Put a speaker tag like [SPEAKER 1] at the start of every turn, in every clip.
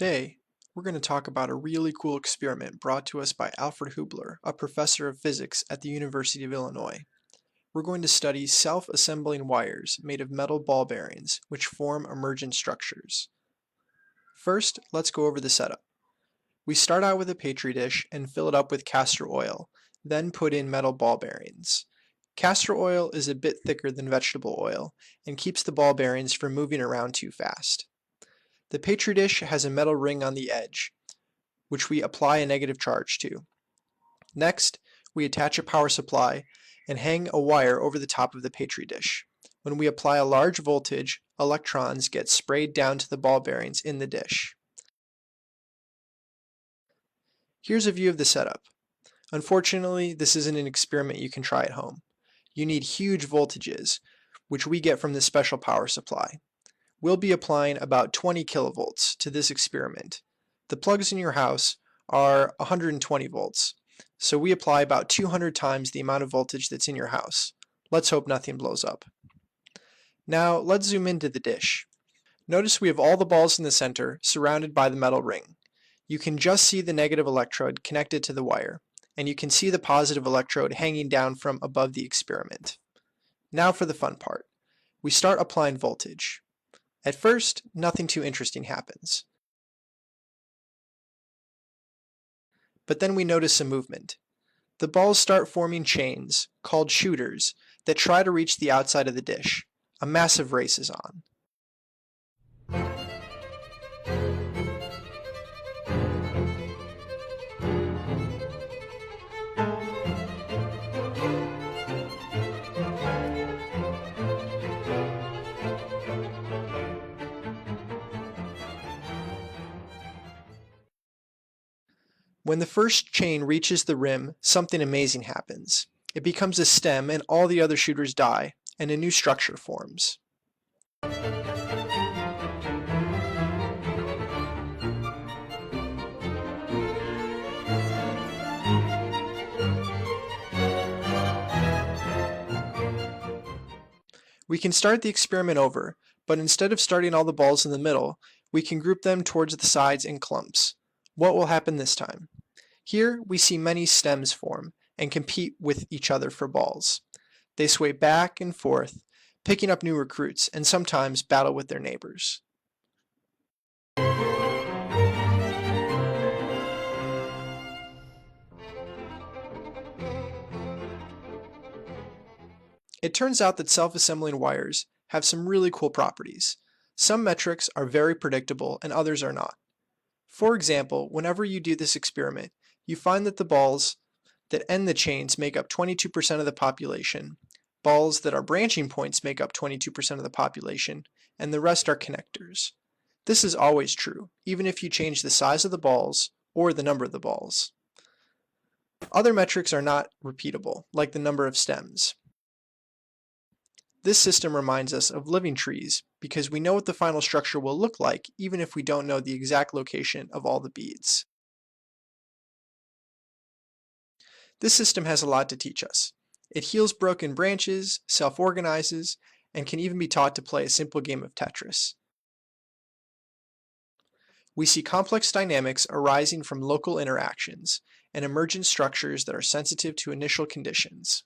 [SPEAKER 1] Today, we're going to talk about a really cool experiment brought to us by Alfred Hubler, a professor of physics at the University of Illinois. We're going to study self-assembling wires made of metal ball bearings, which form emergent structures. First, let's go over the setup. We start out with a petri dish and fill it up with castor oil, then put in metal ball bearings. Castor oil is a bit thicker than vegetable oil and keeps the ball bearings from moving around too fast. The petri dish has a metal ring on the edge, which we apply a negative charge to. Next, we attach a power supply and hang a wire over the top of the petri dish. When we apply a large voltage, electrons get sprayed down to the ball bearings in the dish. Here's a view of the setup. Unfortunately, this isn't an experiment you can try at home. You need huge voltages, which we get from this special power supply. We'll be applying about 20 kilovolts to this experiment. The plugs in your house are 120 volts, so we apply about 200 times the amount of voltage that's in your house. Let's hope nothing blows up. Now let's zoom into the dish. Notice we have all the balls in the center surrounded by the metal ring. You can just see the negative electrode connected to the wire, and you can see the positive electrode hanging down from above the experiment. Now for the fun part. We start applying voltage. At first, nothing too interesting happens. But then we notice some movement. The balls start forming chains, called shooters, that try to reach the outside of the dish. A massive race is on. When the first chain reaches the rim, something amazing happens. It becomes a stem and all the other shooters die, and a new structure forms. We can start the experiment over, but instead of starting all the balls in the middle, we can group them towards the sides in clumps. What will happen this time? Here we see many stems form and compete with each other for balls. They sway back and forth, picking up new recruits, and sometimes battle with their neighbors. It turns out that self-assembling wires have some really cool properties. Some metrics are very predictable and others are not. For example, whenever you do this experiment, you find that the balls that end the chains make up 22% of the population, balls that are branching points make up 22% of the population, and the rest are connectors. This is always true, even if you change the size of the balls or the number of the balls. Other metrics are not repeatable, like the number of stems. This system reminds us of living trees because we know what the final structure will look like even if we don't know the exact location of all the beads. This system has a lot to teach us. It heals broken branches, self-organizes, and can even be taught to play a simple game of Tetris. We see complex dynamics arising from local interactions and emergent structures that are sensitive to initial conditions.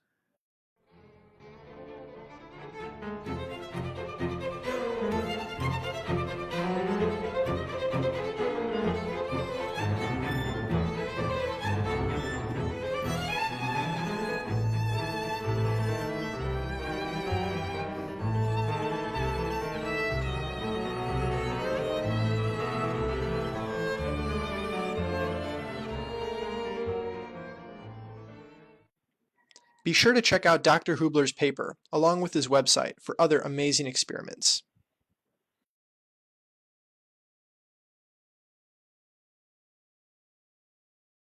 [SPEAKER 1] Be sure to check out Dr. Hubler's paper, along with his website, for other amazing experiments.